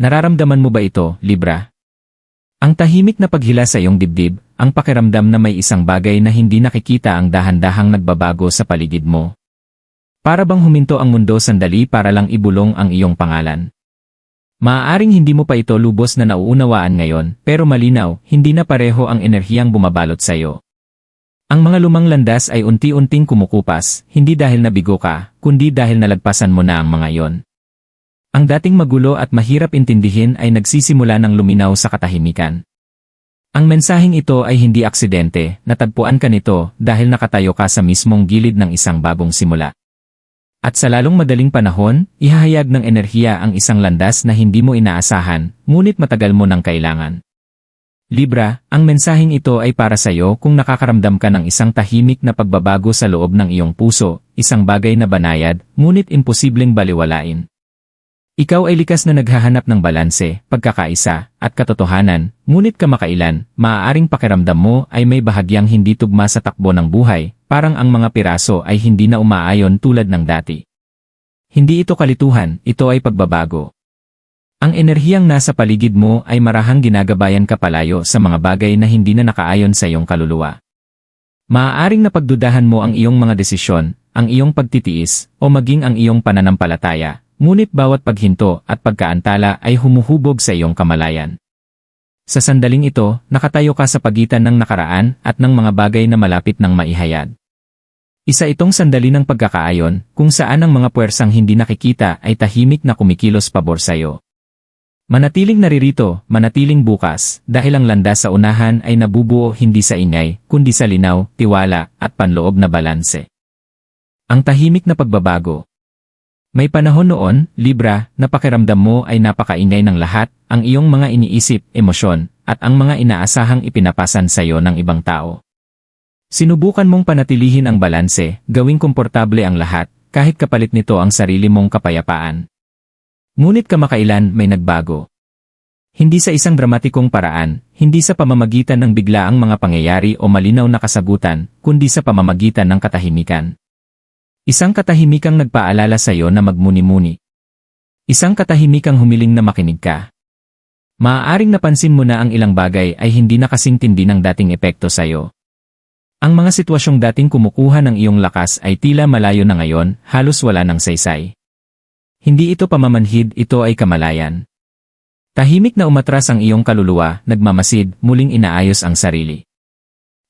Nararamdaman mo ba ito, Libra? Ang tahimik na paghila sa iyong dibdib, ang pakiramdam na may isang bagay na hindi nakikita ang dahan-dahang nagbabago sa paligid mo. Para bang huminto ang mundo sandali para lang ibulong ang iyong pangalan. Maaaring hindi mo pa ito lubos na nauunawaan ngayon, pero malinaw, hindi na pareho ang enerhiyang bumabalot sa iyo. Ang mga lumang landas ay unti-unting kumukupas, hindi dahil nabigo ka, kundi dahil nalagpasan mo na ang mga iyon. Ang dating magulo at mahirap intindihin ay nagsisimula ng luminaw sa katahimikan. Ang mensaheng ito ay hindi aksidente, natagpuan ka nito dahil nakatayo ka sa mismong gilid ng isang bagong simula. At sa lalong madaling panahon, ihahayag ng enerhiya ang isang landas na hindi mo inaasahan, ngunit matagal mo nang kailangan. Libra, ang mensaheng ito ay para sa iyo kung nakakaramdam ka ng isang tahimik na pagbabago sa loob ng iyong puso, isang bagay na banayad, ngunit imposibleng baliwalain. Ikaw ay likas na naghahanap ng balanse, pagkakaisa, at katotohanan, ngunit kamakailan, maaaring pakiramdam mo ay may bahagyang hindi tugma sa takbo ng buhay, parang ang mga piraso ay hindi na umaayon tulad ng dati. Hindi ito kalituhan, ito ay pagbabago. Ang enerhiyang nasa paligid mo ay marahang ginagabayan ka palayo sa mga bagay na hindi na nakaayon sa iyong kaluluwa. Maaaring napagdudahan mo ang iyong mga desisyon, ang iyong pagtitiis, o maging ang iyong pananampalataya. Ngunit bawat paghinto at pagkaantala ay humuhubog sa iyong kamalayan. Sa sandaling ito, nakatayo ka sa pagitan ng nakaraan at ng mga bagay na malapit ng maihayag. Isa itong sandali ng pagkakaayon, kung saan ang mga puwersang hindi nakikita ay tahimik na kumikilos pabor sa iyo. Manatiling naririto, manatiling bukas, dahil ang landas sa unahan ay nabubuo hindi sa ingay, kundi sa linaw, tiwala, at panloob na balanse. Ang tahimik na pagbabago. May panahon noon, Libra, na pakiramdam mo ay napakaingay ng lahat, ang iyong mga iniisip, emosyon, at ang mga inaasahang ipinapasan sa iyo ng ibang tao. Sinubukan mong panatilihin ang balanse, gawing komportable ang lahat, kahit kapalit nito ang sarili mong kapayapaan. Ngunit kamakailan may nagbago. Hindi sa isang dramatikong paraan, hindi sa pamamagitan ng biglaang mga pangyayari o malinaw na kasagutan, kundi sa pamamagitan ng katahimikan. Isang katahimikang nagpaalala sa iyo na magmuni-muni. Isang katahimikang humiling na makinig ka. Maaaring napansin mo na ang ilang bagay ay hindi na kasing tindi ng dating epekto sa iyo. Ang mga sitwasyong dating kumukuha ng iyong lakas ay tila malayo na ngayon, halos wala ng saysay. Hindi ito pamamanhid, ito ay kamalayan. Tahimik na umatras ang iyong kaluluwa, nagmamasid, muling inaayos ang sarili.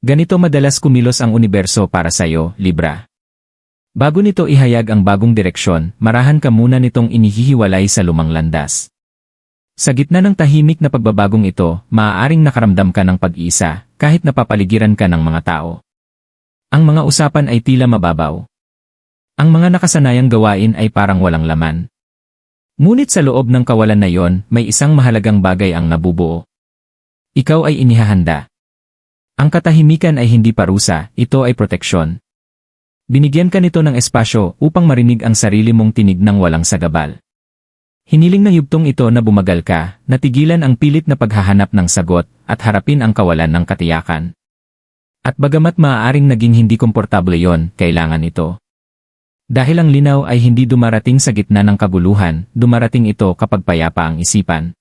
Ganito madalas kumilos ang universo para sa iyo, Libra. Bago nito ihayag ang bagong direksyon, marahan ka muna nitong inihihiwalay sa lumang landas. Sa gitna ng tahimik na pagbabagong ito, maaaring nakaramdam ka ng pag-iisa, kahit napapaligiran ka ng mga tao. Ang mga usapan ay tila mababaw. Ang mga nakasanayang gawain ay parang walang laman. Ngunit sa loob ng kawalan na yon, may isang mahalagang bagay ang nabubuo. Ikaw ay inihahanda. Ang katahimikan ay hindi parusa, ito ay proteksyon. Binigyan ka nito ng espasyo upang marinig ang sarili mong tinig ng walang sagabal. Hiniling ng yugtong ito na bumagal ka, natigilan ang pilit na paghahanap ng sagot, at harapin ang kawalan ng katiyakan. At bagamat maaaring naging hindi komportable yon, kailangan ito. Dahil ang linaw ay hindi dumarating sa gitna ng kaguluhan, dumarating ito kapag payapa ang isipan.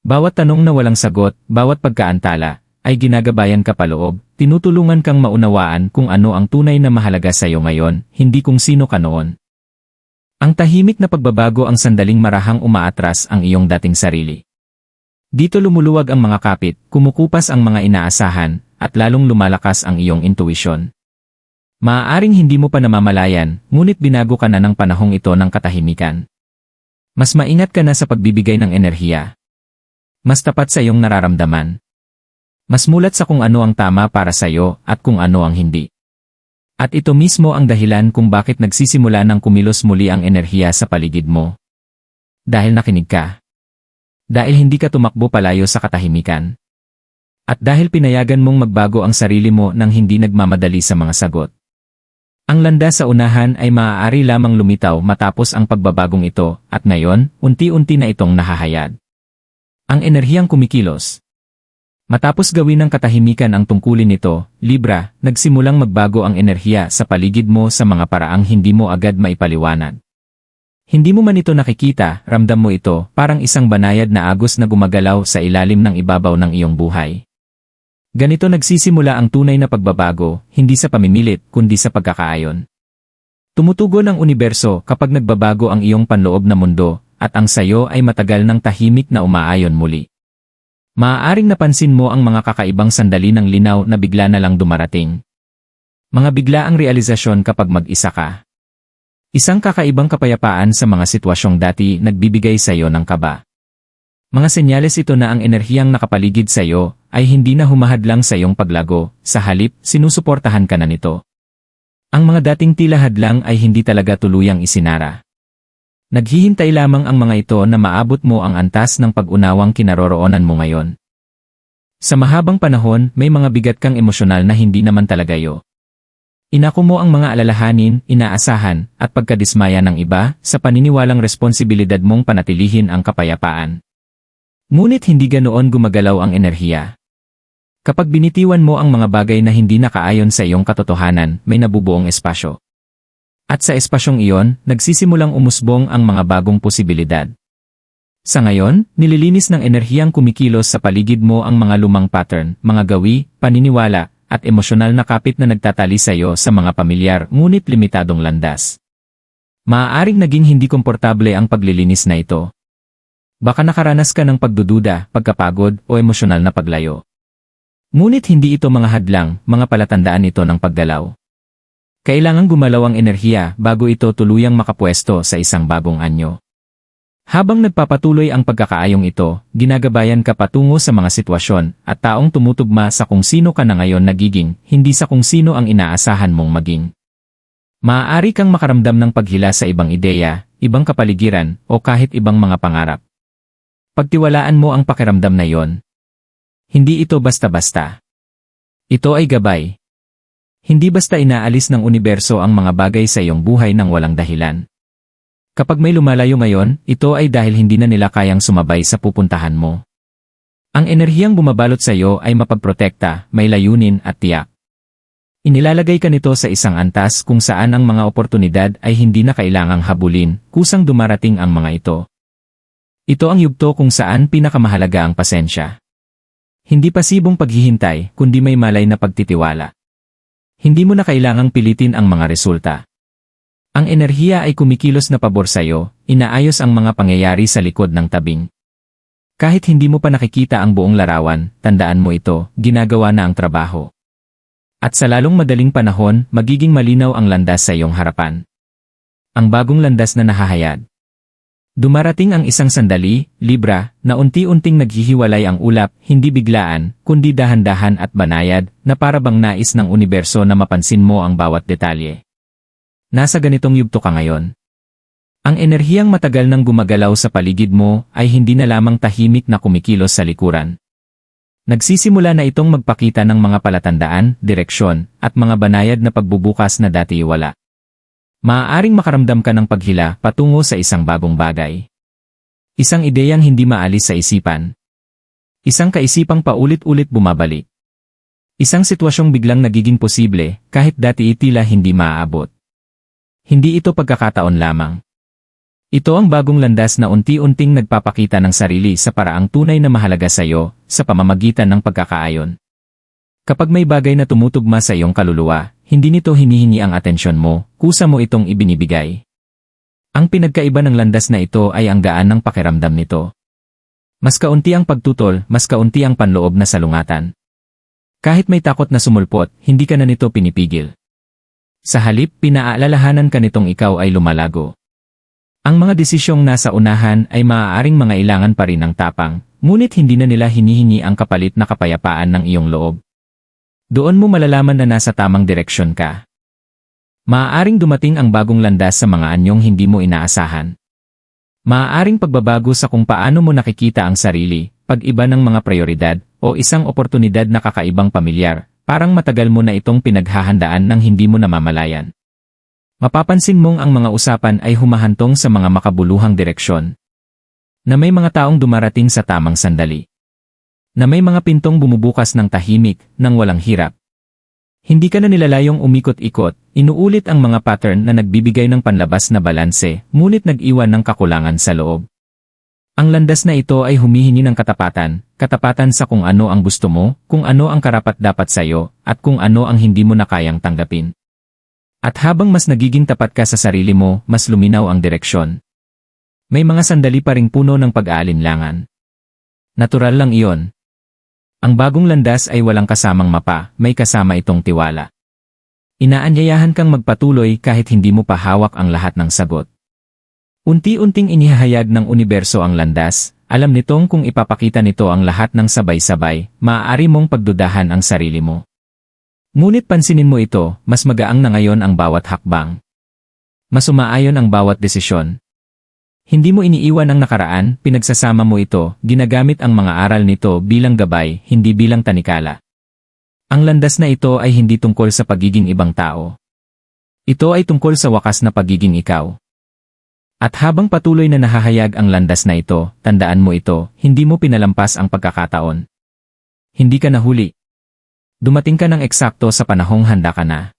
Bawat tanong na walang sagot, bawat pagkaantala, ay ginagabayan ka paloob, tinutulungan kang maunawaan kung ano ang tunay na mahalaga sa iyo ngayon, hindi kung sino ka noon. Ang tahimik na pagbabago ang sandaling marahang umaatras ang iyong dating sarili. Dito lumuluwag ang mga kapit, kumukupas ang mga inaasahan, at lalong lumalakas ang iyong intuisyon. Maaaring hindi mo pa namamalayan, ngunit binago ka na ng panahong ito ng katahimikan. Mas maingat ka na sa pagbibigay ng enerhiya. Mas tapat sa iyong nararamdaman. Mas mulat sa kung ano ang tama para sa iyo at kung ano ang hindi. At ito mismo ang dahilan kung bakit nagsisimula ng kumilos muli ang enerhiya sa paligid mo. Dahil nakinig ka. Dahil hindi ka tumakbo palayo sa katahimikan. At dahil pinayagan mong magbago ang sarili mo nang hindi nagmamadali sa mga sagot. Ang landas sa unahan ay maaari lamang lumitaw matapos ang pagbabagong ito, at ngayon, unti-unti na itong nahahayag. Ang enerhiyang kumikilos. Matapos gawin ng katahimikan ang tungkulin nito, Libra, nagsimulang magbago ang enerhiya sa paligid mo sa mga paraang hindi mo agad maipaliwanag. Hindi mo man ito nakikita, ramdam mo ito, parang isang banayad na agos na gumagalaw sa ilalim ng ibabaw ng iyong buhay. Ganito nagsisimula ang tunay na pagbabago, hindi sa pamimilit, kundi sa pagkakaayon. Tumutugon ang universo kapag nagbabago ang iyong panloob na mundo, at ang sayo ay matagal ng tahimik na umaayon muli. Maaaring napansin mo ang mga kakaibang sandali ng linaw na bigla na lang dumarating. Mga biglaang realisasyon kapag mag-isa ka. Isang kakaibang kapayapaan sa mga sitwasyong dati nagbibigay sa iyo ng kaba. Mga senyales ito na ang enerhiyang nakapaligid sa iyo ay hindi na humahadlang sa iyong paglago, sa halip, sinusuportahan ka na nito. Ang mga dating tila hadlang ay hindi talaga tuluyang isinara. Naghihintay lamang ang mga ito na maabot mo ang antas ng pag-unawang kinaroroonan mo ngayon. Sa mahabang panahon, may mga bigat kang emosyonal na hindi naman talaga iyo. Inako mo ang mga alalahanin, inaasahan, at pagkadismaya ng iba sa paniniwalang responsibilidad mong panatilihin ang kapayapaan. Ngunit hindi ganoon gumagalaw ang enerhiya. Kapag binitiwan mo ang mga bagay na hindi nakaayon sa iyong katotohanan, may nabubuong espasyo. At sa espasyong iyon, nagsisimulang umusbong ang mga bagong posibilidad. Sa ngayon, nililinis ng enerhiyang kumikilos sa paligid mo ang mga lumang pattern, mga gawi, paniniwala, at emosyonal na kapit na nagtatali sa iyo sa mga pamilyar ngunit limitadong landas. Maaaring naging hindi komportable ang paglilinis na ito. Baka nakaranas ka ng pagdududa, pagkapagod, o emosyonal na paglayo. Ngunit hindi ito mga hadlang, mga palatandaan ito ng pagdalaw. Kailangang gumalaw ang enerhiya bago ito tuluyang makapwesto sa isang bagong anyo. Habang nagpapatuloy ang pagkakaayong ito, ginagabayan ka patungo sa mga sitwasyon at taong tumutugma sa kung sino ka na ngayon nagiging, hindi sa kung sino ang inaasahan mong maging. Maaari kang makaramdam ng paghila sa ibang ideya, ibang kapaligiran, o kahit ibang mga pangarap. Pagtiwalaan mo ang pakiramdam na yon. Hindi ito basta-basta. Ito ay gabay. Hindi basta inaalis ng universo ang mga bagay sa iyong buhay nang walang dahilan. Kapag may lumalayo ngayon, ito ay dahil hindi na nila kayang sumabay sa pupuntahan mo. Ang enerhiyang bumabalot sa iyo ay mapagprotekta, may layunin at tiyak. Inilalagay ka nito sa isang antas kung saan ang mga oportunidad ay hindi na kailangang habulin, kusang dumarating ang mga ito. Ito ang yugto kung saan pinakamahalaga ang pasensya. Hindi pasibong paghihintay, kundi may malay na pagtitiwala. Hindi mo na kailangang pilitin ang mga resulta. Ang enerhiya ay kumikilos na pabor sa iyo, inaayos ang mga pangyayari sa likod ng tabing. Kahit hindi mo pa nakikita ang buong larawan, tandaan mo ito, ginagawa na ang trabaho. At sa lalong madaling panahon, magiging malinaw ang landas sa iyong harapan. Ang bagong landas na nahahayag. Dumarating ang isang sandali, Libra, na unti-unting naghihiwalay ang ulap, hindi biglaan, kundi dahan-dahan at banayad, na para bang nais ng universo na mapansin mo ang bawat detalye. Nasa ganitong yugto ka ngayon. Ang enerhiyang matagal nang gumagalaw sa paligid mo ay hindi na lamang tahimik na kumikilos sa likuran. Nagsisimula na itong magpakita ng mga palatandaan, direksyon, at mga banayad na pagbubukas na dati wala. Maaaring makaramdam ka ng paghila patungo sa isang bagong bagay. Isang ideyang hindi maalis sa isipan. Isang kaisipang paulit-ulit bumabalik. Isang sitwasyong biglang nagiging posible kahit dati tila hindi maaabot. Hindi ito pagkakataon lamang. Ito ang bagong landas na unti-unting nagpapakita ng sarili sa paraang tunay na mahalaga sa iyo sa pamamagitan ng pagkakaayon. Kapag may bagay na tumutugma sa iyong kaluluwa, hindi nito hinihingi ang atensyon mo, kusa mo itong ibinibigay. Ang pinagkaiba ng landas na ito ay ang gaan ng pakiramdam nito. Mas kaunti ang pagtutol, mas kaunti ang panloob na salungatan. Kahit may takot na sumulpot, hindi ka na nito pinipigil. Sa halip, pinaalalahanan ka nitong ikaw ay lumalago. Ang mga desisyong nasa unahan ay maaaring mangailangan pa rin ng tapang, ngunit hindi na nila hinihingi ang kapalit na kapayapaan ng iyong loob. Doon mo malalaman na nasa tamang direksyon ka. Maaaring dumating ang bagong landas sa mga anyong hindi mo inaasahan. Maaaring pagbabago sa kung paano mo nakikita ang sarili, pag-iba ng mga prioridad, o isang oportunidad na kakaibang pamilyar, parang matagal mo na itong pinaghahandaan ng hindi mo namamalayan. Mapapansin mong ang mga usapan ay humahantong sa mga makabuluhang direksyon. Na may mga taong dumarating sa tamang sandali. Na may mga pintong bumubukas ng tahimik, ng walang hirap. Hindi ka na nilalayong umikot-ikot, inuulit ang mga pattern na nagbibigay ng panlabas na balanse, ngunit nag-iwan ng kakulangan sa loob. Ang landas na ito ay humihingi ng katapatan, katapatan sa kung ano ang gusto mo, kung ano ang karapat-dapat sa'yo, at kung ano ang hindi mo na kayang tanggapin. At habang mas nagiging tapat ka sa sarili mo, mas luminaw ang direksyon. May mga sandali pa ring puno ng pag-aalinlangan. Natural lang iyon. Ang bagong landas ay walang kasamang mapa, may kasama itong tiwala. Inaanyayahan kang magpatuloy kahit hindi mo pa hawak ang lahat ng sagot. Unti-unting inihahayag ng universo ang landas, alam nitong kung ipapakita nito ang lahat ng sabay-sabay, maaari mong pagdudahan ang sarili mo. Ngunit pansinin mo ito, mas magaang na ngayon ang bawat hakbang. Mas umaayon ang bawat desisyon. Hindi mo iniiwan ang nakaraan, pinagsasama mo ito, ginagamit ang mga aral nito bilang gabay, hindi bilang tanikala. Ang landas na ito ay hindi tungkol sa pagiging ibang tao. Ito ay tungkol sa wakas na pagiging ikaw. At habang patuloy na nahahayag ang landas na ito, tandaan mo ito, hindi mo pinalampas ang pagkakataon. Hindi ka nahuli. Dumating ka ng eksakto sa panahong handa ka na.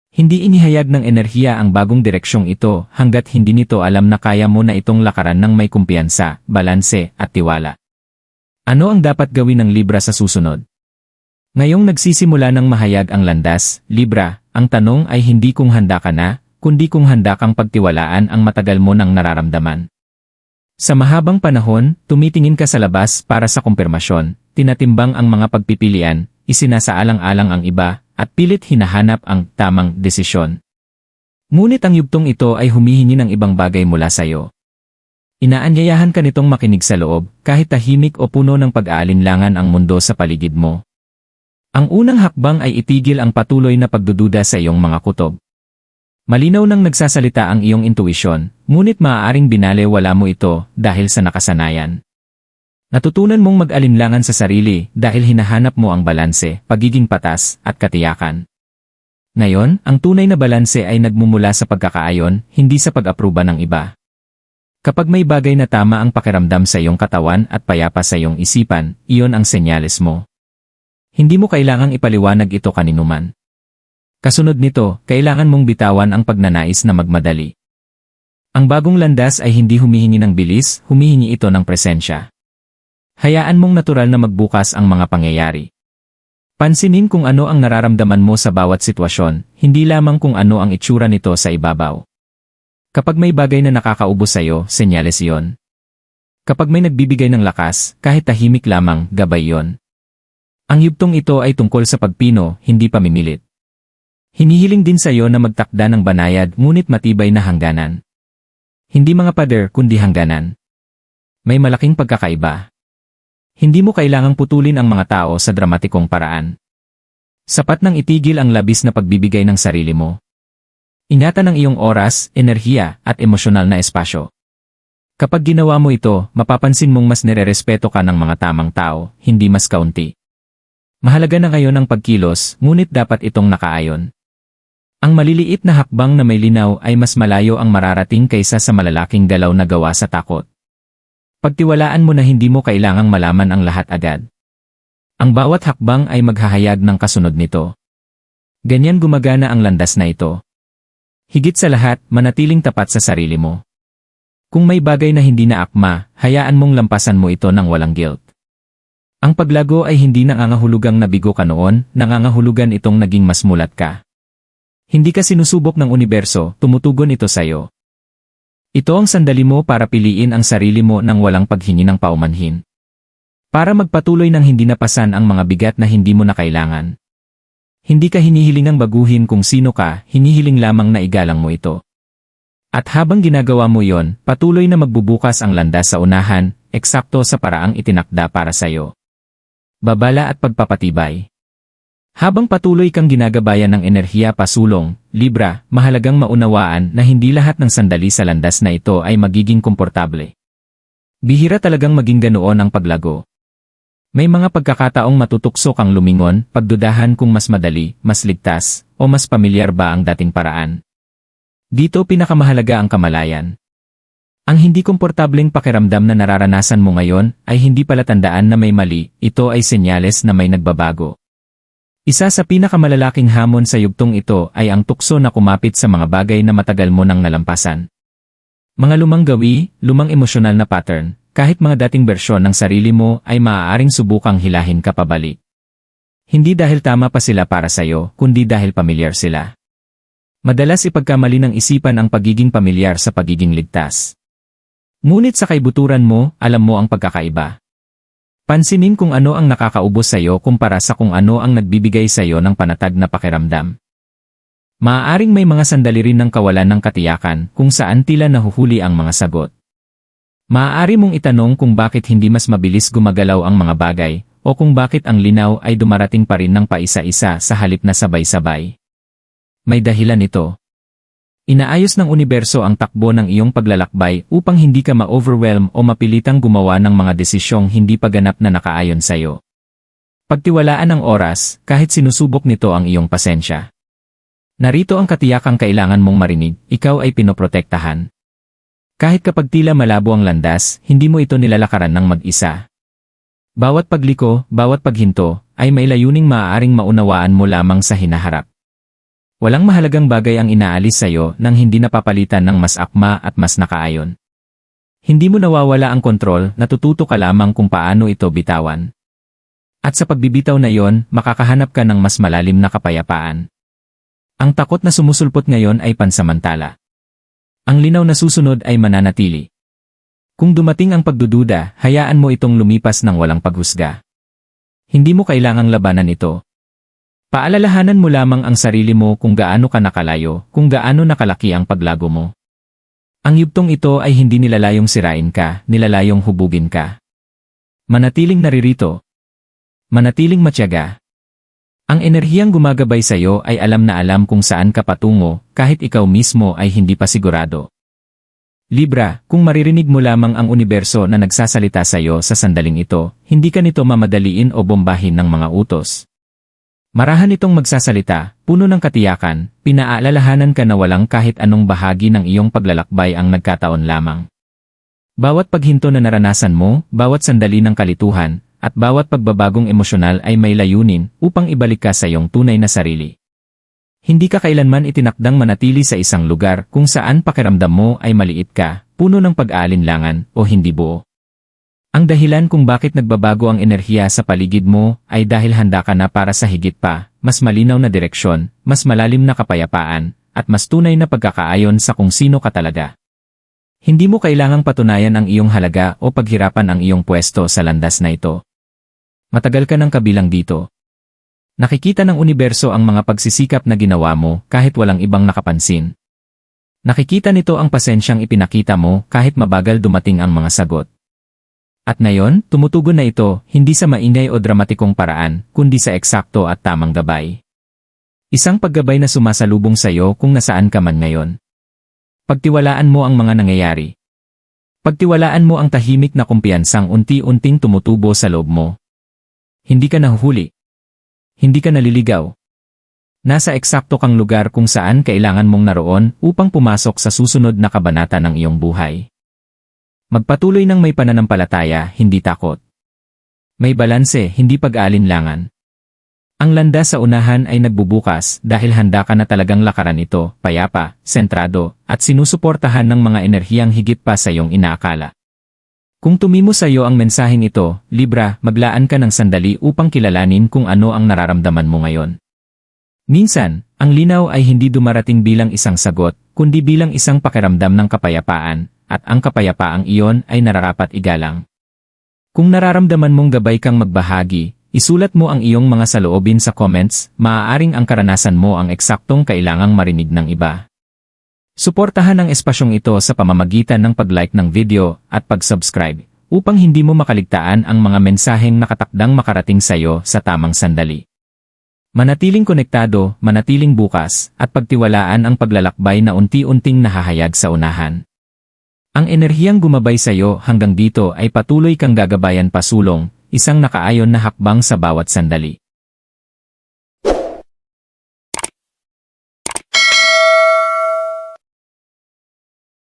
Hindi inihayag ng enerhiya ang bagong direksyong ito hanggat hindi nito alam na kaya mo na itong lakaran ng may kumpiyansa, balanse, at tiwala. Ano ang dapat gawin ng Libra sa susunod? Ngayong nagsisimula ng mahayag ang landas, Libra, ang tanong ay hindi kung handa ka na, kundi kung handa kang pagtiwalaan ang matagal mo nang nararamdaman. Sa mahabang panahon, tumitingin ka sa labas para sa kumpirmasyon, tinatimbang ang mga pagpipilian, isinasaalang-alang ang iba, at pilit hinahanap ang tamang desisyon. Ngunit ang yugtong ito ay humihingi ng ibang bagay mula sa iyo. Inaanyayahan ka nitong makinig sa loob, kahit tahimik o puno ng pag-aalinlangan ang mundo sa paligid mo. Ang unang hakbang ay itigil ang patuloy na pagdududa sa iyong mga kutob. Malinaw nang nagsasalita ang iyong intuisyon, ngunit maaaring binalewala mo ito dahil sa nakasanayan. Natutunan mong mag-alinlangan sa sarili dahil hinahanap mo ang balanse, pagiging patas, at katiyakan. Ngayon, ang tunay na balanse ay nagmumula sa pagkakaayon, hindi sa pag-apruba ng iba. Kapag may bagay na tama ang pakiramdam sa iyong katawan at payapa sa iyong isipan, iyon ang senyales mo. Hindi mo kailangang ipaliwanag ito kaninuman. Kasunod nito, kailangan mong bitawan ang pagnanais na magmadali. Ang bagong landas ay hindi humihingi ng bilis, humihingi ito ng presensya. Hayaan mong natural na magbukas ang mga pangyayari. Pansinin kung ano ang nararamdaman mo sa bawat sitwasyon, hindi lamang kung ano ang itsura nito sa ibabaw. Kapag may bagay na nakakaubos sa iyo, senyales iyon. Kapag may nagbibigay ng lakas, kahit tahimik lamang, gabay iyon. Ang yugtong ito ay tungkol sa pagpino, hindi pamimilit. Hinihiling din sa iyo na magtakda ng banayad ngunit matibay na hangganan. Hindi mga pader kundi hangganan. May malaking pagkakaiba. Hindi mo kailangang putulin ang mga tao sa dramatikong paraan. Sapat nang itigil ang labis na pagbibigay ng sarili mo. Ingatan ang iyong oras, enerhiya, at emosyonal na espasyo. Kapag ginawa mo ito, mapapansin mong mas nirerespeto ka ng mga tamang tao, hindi mas kaunti. Mahalaga na ngayon ang pagkilos, ngunit dapat itong nakaayon. Ang maliliit na hakbang na may linaw ay mas malayo ang mararating kaysa sa malalaking galaw na gawa sa takot. Pagtiwalaan mo na hindi mo kailangang malaman ang lahat agad. Ang bawat hakbang ay maghahayag ng kasunod nito. Ganyan gumagana ang landas na ito. Higit sa lahat, manatiling tapat sa sarili mo. Kung may bagay na hindi na akma, hayaan mong lampasan mo ito ng walang guilt. Ang paglago ay hindi nangangahulugang nabigo ka noon, nangangahulugan itong naging mas mulat ka. Hindi ka sinusubok ng universo, tumutugon ito sa iyo. Ito ang sandali mo para piliin ang sarili mo nang walang paghingi ng paumanhin. Para magpatuloy ng hindi napasan ang mga bigat na hindi mo na kailangan. Hindi ka hinihilingang baguhin kung sino ka, hinihiling lamang na igalang mo ito. At habang ginagawa mo yon, patuloy na magbubukas ang landas sa unahan, eksakto sa paraang itinakda para sa iyo. Babala at pagpapatibay. Habang patuloy kang ginagabayan ng enerhiya pasulong, Libra, mahalagang maunawaan na hindi lahat ng sandali sa landas na ito ay magiging komportable. Bihira talagang maging ganoon ang paglago. May mga pagkakataong matutukso kang lumingon, pagdudahan kung mas madali, mas ligtas, o mas pamilyar ba ang dating paraan. Dito pinakamahalaga ang kamalayan. Ang hindi komportableng pakiramdam na nararanasan mo ngayon ay hindi palatandaan na may mali, ito ay senyales na may nagbabago. Isa sa pinakamalalaking hamon sa yugtong ito ay ang tukso na kumapit sa mga bagay na matagal mo nang nalampasan. Mga lumang gawi, lumang emosyonal na pattern, kahit mga dating bersyon ng sarili mo ay maaaring subukang hilahin ka pabalik. Hindi dahil tama pa sila para sa'yo, kundi dahil pamilyar sila. Madalas ipagkamali ng isipan ang pagiging pamilyar sa pagiging ligtas. Ngunit sa kaibuturan mo, alam mo ang pagkakaiba. Pansinin kung ano ang nakakaubos sa'yo kumpara sa kung ano ang nagbibigay sa'yo ng panatag na pakiramdam. Maaaring may mga sandali rin ng kawalan ng katiyakan kung saan tila nahuhuli ang mga sagot. Maaari mong itanong kung bakit hindi mas mabilis gumagalaw ang mga bagay, o kung bakit ang linaw ay dumarating pa rin ng paisa-isa sa halip na sabay-sabay. May dahilan ito. Inaayos ng universo ang takbo ng iyong paglalakbay upang hindi ka ma-overwhelm o mapilitang gumawa ng mga desisyong hindi pa ganap na nakaayon sa'yo. Pagtiwalaan ang oras, kahit sinusubok nito ang iyong pasensya. Narito ang katiyakang kailangan mong marinig, ikaw ay pinoprotektahan. Kahit kapag tila malabo ang landas, hindi mo ito nilalakaran ng mag-isa. Bawat pagliko, bawat paghinto, ay may layuning maaaring maunawaan mo lamang sa hinaharap. Walang mahalagang bagay ang inaalis sa'yo nang hindi napapalitan ng mas akma at mas nakaayon. Hindi mo nawawala ang kontrol, natututo ka lamang kung paano ito bitawan. At sa pagbibitaw na yon, makakahanap ka ng mas malalim na kapayapaan. Ang takot na sumusulpot ngayon ay pansamantala. Ang linaw na susunod ay mananatili. Kung dumating ang pagdududa, hayaan mo itong lumipas ng walang paghusga. Hindi mo kailangang labanan ito. Paalalahanan mo lamang ang sarili mo kung gaano ka nakalayo, kung gaano nakalaki ang paglago mo. Ang yugtong ito ay hindi nilalayong sirain ka, nilalayong hubugin ka. Manatiling naririto. Manatiling matyaga. Ang enerhiyang gumagabay sa iyo ay alam na alam kung saan ka patungo, kahit ikaw mismo ay hindi pa sigurado. Libra, kung maririnig mo lamang ang universo na nagsasalita sa iyo sa sandaling ito, hindi ka nito mamadaliin o bombahin ng mga utos. Marahan itong magsasalita, puno ng katiyakan, pinaalalahanan ka na walang kahit anong bahagi ng iyong paglalakbay ang nagkataon lamang. Bawat paghinto na naranasan mo, bawat sandali ng kalituhan, at bawat pagbabagong emosyonal ay may layunin upang ibalik ka sa iyong tunay na sarili. Hindi ka kailanman itinakdang manatili sa isang lugar kung saan pakiramdam mo ay maliit ka, puno ng pag-aalinlangan, o hindi buo. Ang dahilan kung bakit nagbabago ang enerhiya sa paligid mo ay dahil handa ka na para sa higit pa, mas malinaw na direksyon, mas malalim na kapayapaan, at mas tunay na pagkakaayon sa kung sino ka talaga. Hindi mo kailangang patunayan ang iyong halaga o paghirapan ang iyong pwesto sa landas na ito. Matagal ka ng kabilang dito. Nakikita ng universo ang mga pagsisikap na ginawa mo kahit walang ibang nakapansin. Nakikita nito ang pasensyang ipinakita mo kahit mabagal dumating ang mga sagot. At ngayon, tumutugon na ito, hindi sa maingay o dramatikong paraan, kundi sa eksakto at tamang gabay. Isang paggabay na sumasalubong sa iyo kung nasaan ka man ngayon. Pagtiwalaan mo ang mga nangyayari. Pagtiwalaan mo ang tahimik na kumpiyansang unti-unting tumutubo sa loob mo. Hindi ka nahuhuli. Hindi ka naliligaw. Nasa eksakto kang lugar kung saan kailangan mong naroon upang pumasok sa susunod na kabanata ng iyong buhay. Magpatuloy ng may pananampalataya, hindi takot. May balanse, hindi pag-aalinlangan. Ang landas sa unahan ay nagbubukas dahil handa ka na talagang lakaran ito, payapa, sentrado, at sinusuportahan ng mga enerhiyang higit pa sa iyong inaakala. Kung tumimo sa iyo ang mensaheng ito, Libra, maglaan ka ng sandali upang kilalanin kung ano ang nararamdaman mo ngayon. Minsan, ang linaw ay hindi dumarating bilang isang sagot, kundi bilang isang pakiramdam ng kapayapaan, at ang kapayapaang iyon ay nararapat igalang. Kung nararamdaman mong gabay kang magbahagi, isulat mo ang iyong mga saloobin sa comments, maaaring ang karanasan mo ang eksaktong kailangang marinig ng iba. Suportahan ang espasyong ito sa pamamagitan ng pag-like ng video at pag-subscribe, upang hindi mo makaligtaan ang mga mensaheng nakatakdang makarating sa iyo sa tamang sandali. Manatiling konektado, manatiling bukas, at pagtiwalaan ang paglalakbay na unti-unting nahahayag sa unahan. Ang enerhiyang gumabay sa iyo hanggang dito ay patuloy kang gagabayan pasulong, isang nakaayon na hakbang sa bawat sandali.